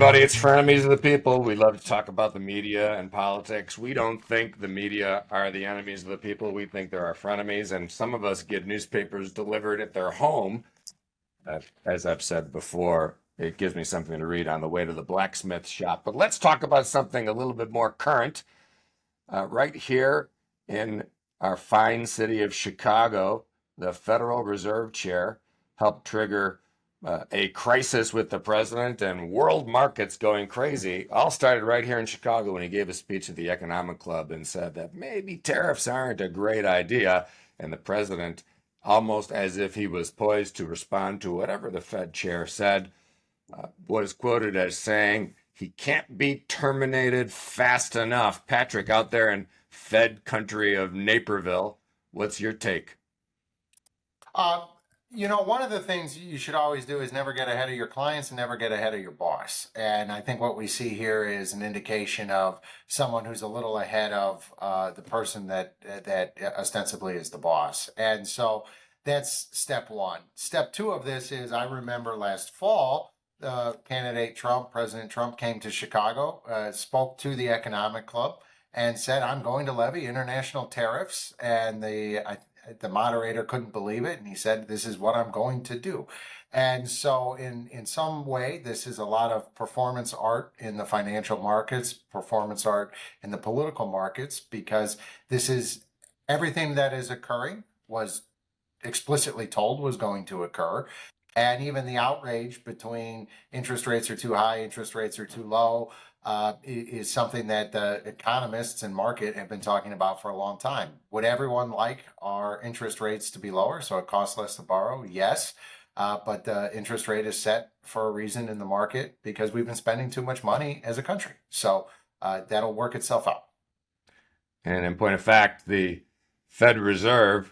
everybody. It's Frenemies of the People. We love to talk about the media and politics. We don't think the media are the enemies of the people. We think they're our frenemies, and some of us get newspapers delivered at their home. As I've said before, it gives me something to read on the way to the blacksmith shop. But let's talk about something a little bit more current. Right here in our fine city of Chicago, the Federal Reserve Chair helped trigger a crisis with the president and world markets going crazy. All started right here in Chicago when he gave a speech at the Economic Club and said that maybe tariffs aren't a great idea. And the president, almost as if he was poised to respond to whatever the Fed chair said, was quoted as saying he can't be terminated fast enough. Patrick, out there in Fed country of Naperville, what's your take? Uh, one of the things you should always do is never get ahead of your clients and never get ahead of your boss. And I think what we see here is an indication of someone who's a little ahead of the person that ostensibly is the boss. And so that's step one. Step two of this is I remember last fall, President Trump came to Chicago, spoke to the Economic Club, and said, "I'm going to levy international tariffs." And the moderator couldn't believe it, and he said, "This is what I'm going to do." And so in some way, this is a lot of performance art in the financial markets, performance art in the political markets, because this is everything that is occurring was explicitly told was going to occur. And even the outrage between interest rates are too high, interest rates are too low, is something that the economists and market have been talking about for a long time. Would everyone like our interest rates to be lower so it costs less to borrow? Yes. But the interest rate is set for a reason in the market because we've been spending too much money as a country. So that'll work itself out. And in point of fact, the Fed Reserve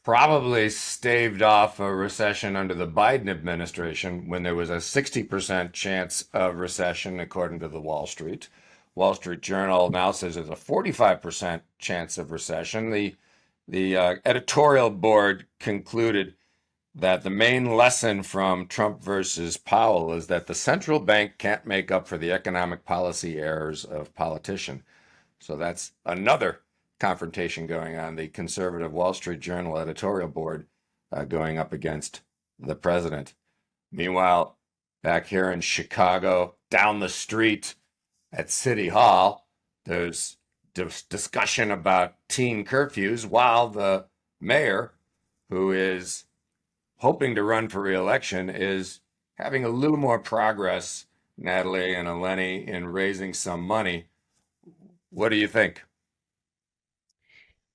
probably staved off a recession under the Biden administration when there was a 60% chance of recession, according to the Wall Street. Wall Street Journal now says there's a 45% chance of recession. The editorial board concluded that the main lesson from Trump versus Powell is that the central bank can't make up for the economic policy errors of politicians. So that's another confrontation going on. The conservative Wall Street Journal editorial board going up against the president. Meanwhile, back here in Chicago, down the street at City Hall, there's discussion about teen curfews while the mayor, who is hoping to run for reelection, is having a little more progress, Natalie and Eleni, in raising some money. What do you think?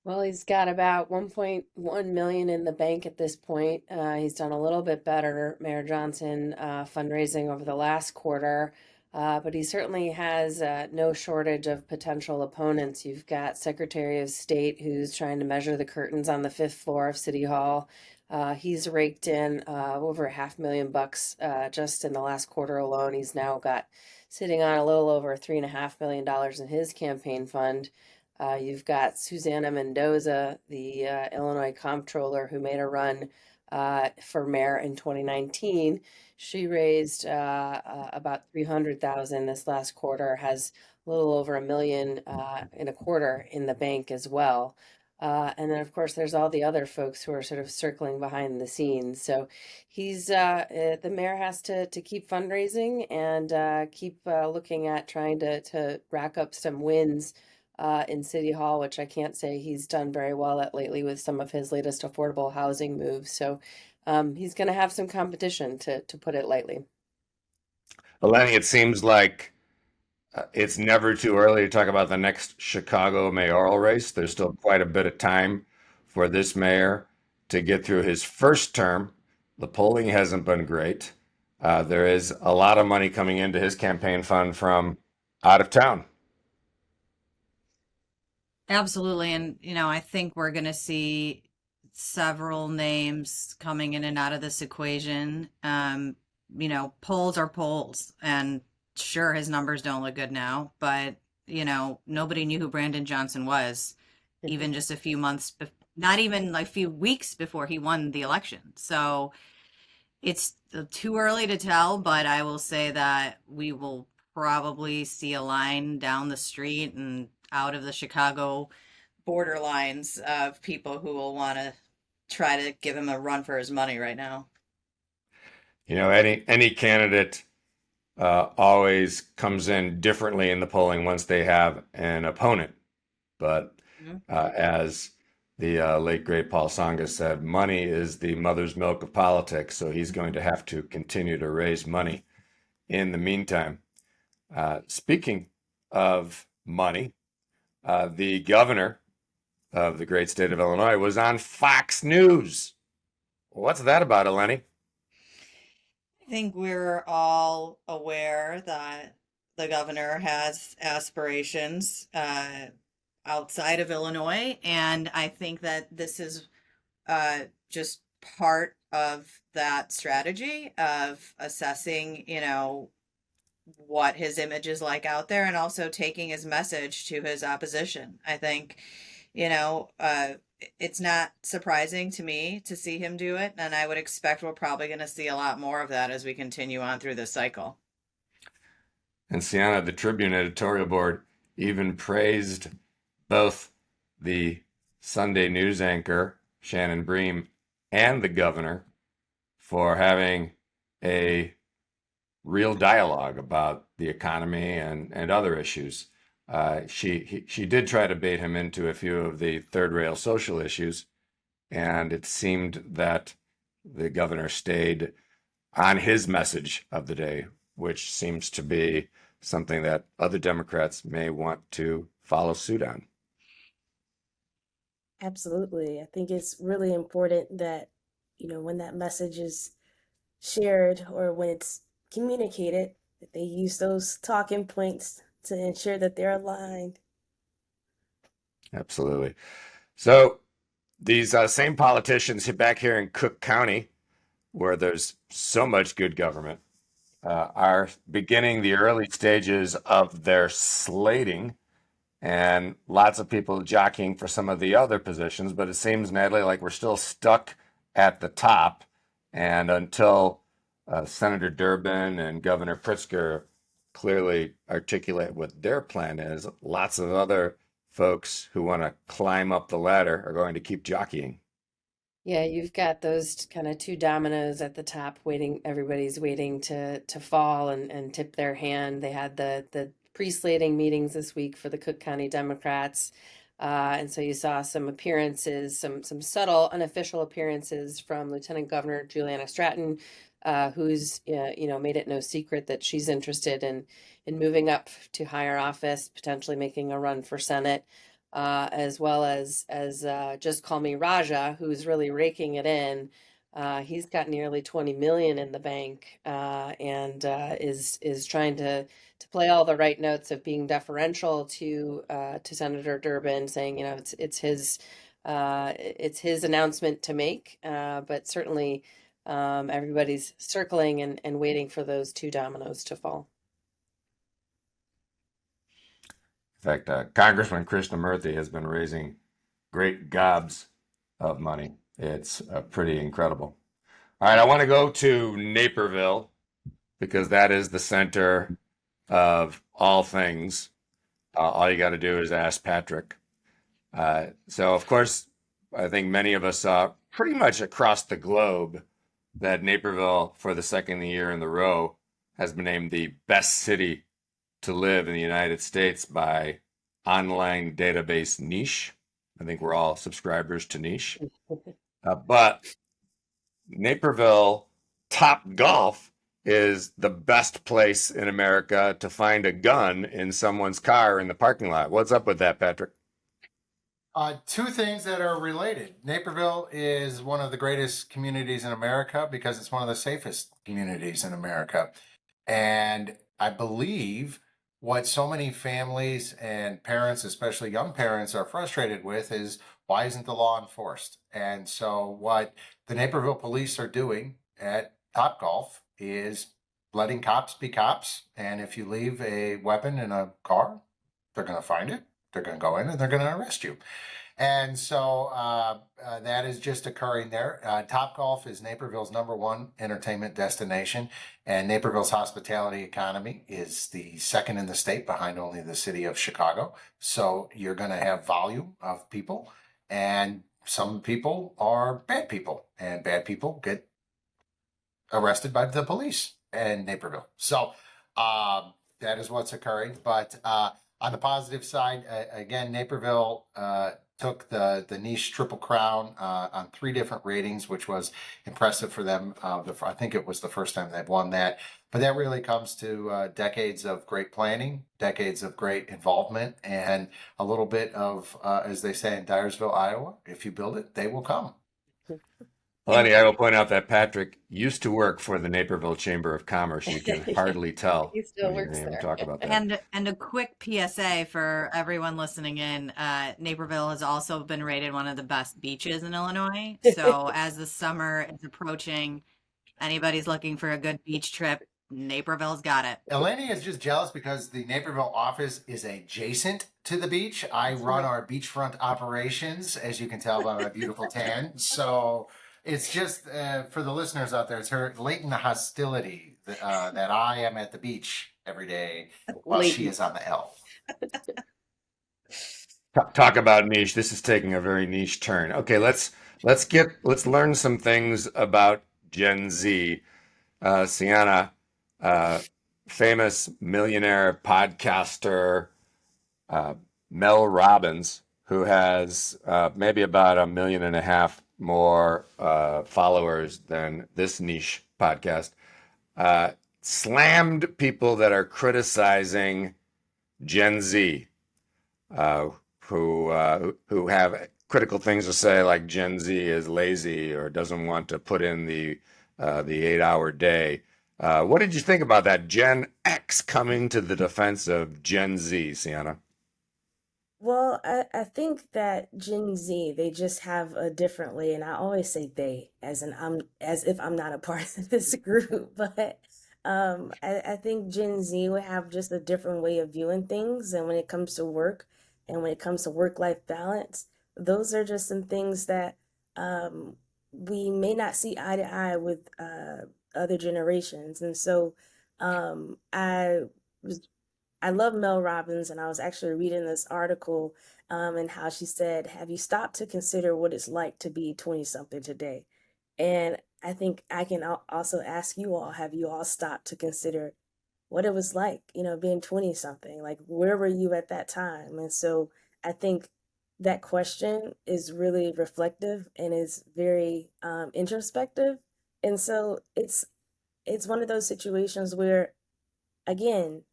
Well, he's got about 1.1 million in the bank at this point. He's done a little bit better, Mayor Johnson, fundraising over the last quarter. But he certainly has no shortage of potential opponents. You've got Secretary of State who's trying to measure the curtains on the fifth floor of City Hall. He's raked in over $500,000 just in the last quarter alone. He's now got sitting on a little over $3.5 million in his campaign fund. You've got Susanna Mendoza, the Illinois comptroller who made a run for mayor in 2019. She raised about 300,000 this last quarter, has a little over 1 million in a quarter in the bank as well. And then, of course, there's all the other folks who are sort of circling behind the scenes. So the mayor has to keep fundraising and keep looking at trying to rack up some wins in City Hall, which I can't say he's done very well at lately with some of his latest affordable housing moves. So he's going to have some competition, to put it lightly. Eleni, it seems like it's never too early to talk about the next Chicago mayoral race. There's still quite a bit of time for this mayor to get through his first term. The polling hasn't been great. There is a lot of money coming into his campaign fund from out of town. Absolutely. And, I think we're going to see several names coming in and out of this equation. Polls are polls. And sure, his numbers don't look good now, but, nobody knew who Brandon Johnson was even just a few months, not even like a few weeks before he won the election. So it's too early to tell, but I will say that we will probably see a line down the street and out of the Chicago border lines of people who will want to try to give him a run for his money right now. You know, any candidate always comes in differently in the polling once they have an opponent. But Mhm. as the late great Paul Tsongas said, money is the mother's milk of politics. So he's going to have to continue to raise money in the meantime. Speaking of money, the governor of the great state of Illinois was on Fox News. What's that about, Eleni? I think we're all aware that the governor has aspirations outside of Illinois, and I think that this is just part of that strategy of assessing, what his image is like out there and also taking his message to his opposition. I think, you know, uh, it's not surprising to me to see him do it, and I would expect we're probably going to see a lot more of that as we continue on through this cycle. And Sienna, the Tribune editorial board, even praised both the Sunday news anchor, Shannon Bream, and the governor for having a real dialogue about the economy and other issues. She did try to bait him into a few of the third rail social issues, and it seemed that the governor stayed on his message of the day, which seems to be something that other Democrats may want to follow suit on. Absolutely. I think it's really important that, when that message is shared or when it's communicated, that they use those talking points to ensure that they're aligned. Absolutely. So these same politicians back here in Cook County, where there's so much good government, are beginning the early stages of their slating, and lots of people jockeying for some of the other positions. But it seems, Natalie, like we're still stuck at the top. And until Senator Durbin and Governor Pritzker clearly articulate what their plan is, lots of other folks who want to climb up the ladder are going to keep jockeying. Yeah, you've got those kind of two dominoes at the top waiting, everybody's waiting to fall and tip their hand. They had the pre-slating meetings this week for the Cook County Democrats. And so you saw some appearances, some subtle, unofficial appearances from Lieutenant Governor Juliana Stratton, who's made it no secret that she's interested in moving up to higher office, potentially making a run for Senate, as well as Just Call Me Raja, who's really raking it in. He's got nearly 20 million in the bank, and is trying to play all the right notes of being deferential to Senator Durbin, saying it's his announcement to make, but certainly everybody's circling and waiting for those two dominoes to fall. In fact, Congressman Krishnamurthy has been raising great gobs of money. It's pretty incredible. All right, I want to go to Naperville because that is the center of all things. All you got to do is ask Patrick. So, of course, I think many of us saw pretty much across the globe that Naperville, for the second year in a row, has been named the best city to live in the United States by online database Niche. I think we're all subscribers to Niche. But Naperville Top Golf is the best place in America to find a gun in someone's car in the parking lot. What's up with that, Patrick? Two things that are related. Naperville is one of the greatest communities in America because it's one of the safest communities in America. And I believe what so many families and parents, especially young parents, are frustrated with is why isn't the law enforced? And so what the Naperville police are doing at Topgolf is letting cops be cops. And if you leave a weapon in a car, they're going to find it. They're going to go in and they're going to arrest you. And so that is just occurring there. Top Golf is Naperville's #1 entertainment destination, and Naperville's hospitality economy is the second in the state, behind only the city of Chicago. So you're going to have volume of people, and some people are bad people, and bad people get arrested by the police in Naperville. So that is what's occurring. But on the positive side, again, Naperville took the niche Triple Crown on 3 different ratings, which was impressive for them. I think it was the first time they've won that. But that really comes to decades of great planning, decades of great involvement, and a little bit of, as they say in Dyersville, Iowa, if you build it, they will come. Lenny, I will point out that Patrick used to work for the Naperville Chamber of Commerce. You can hardly tell He still when you works hear him there. talk about that. And a quick PSA for everyone listening in, Naperville has also been rated one of the best beaches in Illinois. So as the summer is approaching, anybody's looking for a good beach trip, Naperville's got it. Eleni is just jealous because the Naperville office is adjacent to the beach. I run our beachfront operations, as you can tell by my beautiful tan. So it's just for the listeners out there, it's her latent hostility that I am at the beach every day while she is on the L. Talk about niche. This is taking a very niche turn. Okay, let's learn some things about Gen Z. Sienna, famous millionaire podcaster Mel Robbins, who has maybe about 1.5 million more followers than this niche podcast, slammed people that are criticizing Gen Z, who have critical things to say, like Gen Z is lazy or doesn't want to put in the 8-hour day. What did you think about that? Gen X coming to the defense of Gen Z, Sienna? Well, I think that Gen Z, they just have a different way, and I always say they, as if I'm not a part of this group, but I think Gen Z would have just a different way of viewing things, and when it comes to work, and when it comes to work-life balance, those are just some things that we may not see eye to eye with other generations, and so was I love Mel Robbins, and I was actually reading this article and how she said, "Have you stopped to consider what it's like to be 20 something today?" And I think I can also ask you all, have you all stopped to consider what it was like, being 20 something? Like, where were you at that time? And so I think that question is really reflective and is very introspective. And so it's one of those situations where, again,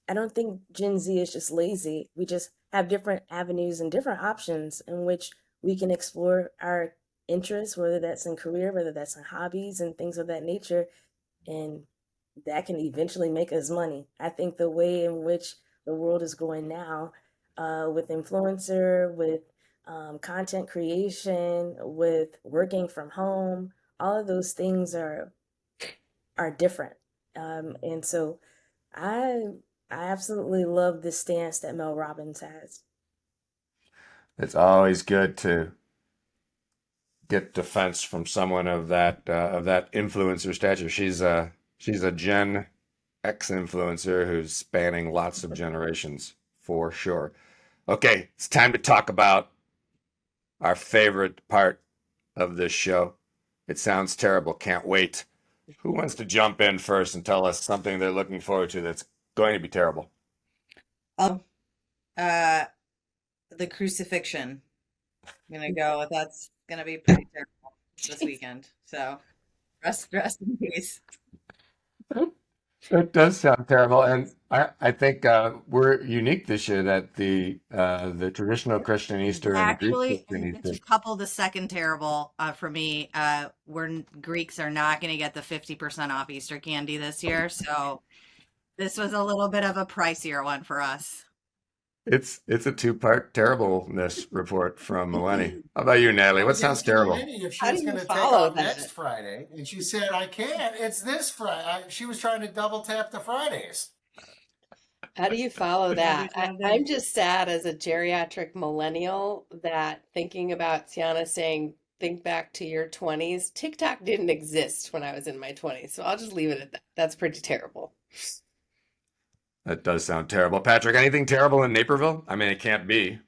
I don't think Gen Z is just lazy. We just have different avenues and different options in which we can explore our interests, whether that's in career, whether that's in hobbies and things of that nature. And that can eventually make us money. I think the way in which the world is going now, with influencer, with content creation, with working from home, all of those things are different. And so I I absolutely love the stance that Mel Robbins has. It's always good to get defense from someone of that influencer stature. She's a Gen X influencer who's spanning lots of generations for sure. Okay, it's time to talk about our favorite part of this show. It sounds terrible. Can't wait. Who wants to jump in first and tell us something they're looking forward to that's going to be terrible? Oh, uh, the crucifixion. I'm gonna go with that's gonna be pretty terrible this weekend. So rest in peace. It does sound terrible, and I think we're unique this year that the traditional Christian Easter and the Greek Actually, Christian and Easter. to couple the second terrible for me, Greeks are not going to get the 50% off Easter candy this year. So this was a little bit of a pricier one for us. It's a two-part terribleness report from Melanie. How about you, Natalie? I What was sounds asking terrible? Lenny if she How was do you going to take follow off that? next Friday, and she said, "I can't. It's this Friday." She was trying to double tap the Fridays. How do you follow That that? is one of I'm them. just sad as a geriatric millennial that thinking about Tiana saying, think back to your 20s. TikTok didn't exist when I was in my 20s, so I'll just leave it at that. That's pretty terrible. That does sound terrible. Patrick, anything terrible in Naperville? I mean, it can't be.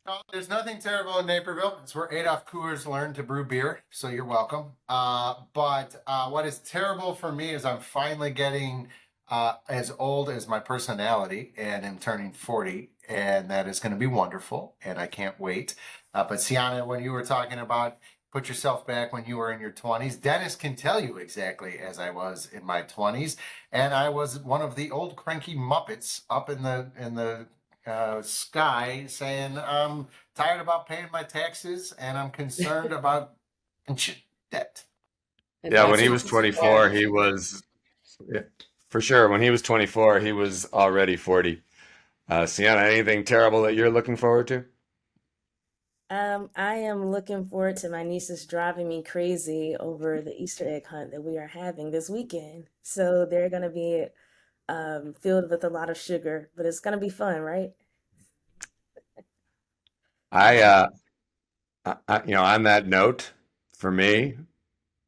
No, there's nothing terrible in Naperville. It's where Adolf Coors learned to brew beer, so you're welcome. But what is terrible for me is I'm finally getting as old as my personality and am turning 40, and that is going to be wonderful, and I can't wait. But Sienna, when you were talking about put yourself back when you were in your 20s, Dennis can tell you exactly as I was in my 20s, and I was one of the old cranky Muppets up in the sky saying, I'm tired about paying my taxes and I'm concerned about debt. And Yeah, when that's he That's was what what's 24, scary. he was, yeah, for sure. When he was 24, he was already 40. Sienna, anything terrible that you're looking forward to? I am looking forward to my nieces driving me crazy over the Easter egg hunt that we are having this weekend. So they're gonna be filled with a lot of sugar, but it's gonna be fun, right? I, on that note, for me,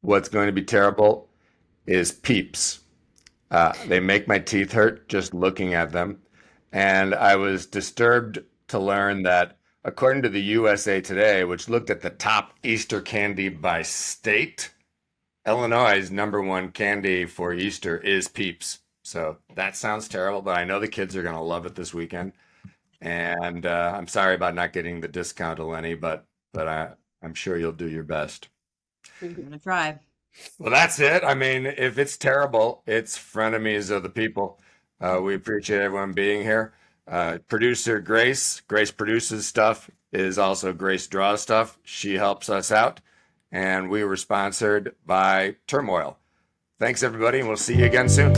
what's going to be terrible is Peeps. They make my teeth hurt just looking at them. And I was disturbed to learn that according to the USA Today, which looked at the top Easter candy by state, Illinois' number one candy for Easter is Peeps. So that sounds terrible, but I know the kids are going to love it this weekend. And I'm sorry about not getting the discount, Eleni, but I'm sure you'll do your best. I'm gonna try. Well, that's it. I mean, if it's terrible, it's frenemies of the people. We appreciate everyone being here. Producer Grace, Grace produces stuff, is also Grace draws stuff. She helps us out. And we were sponsored by Turmoil. Thanks, everybody, and we'll see you again soon.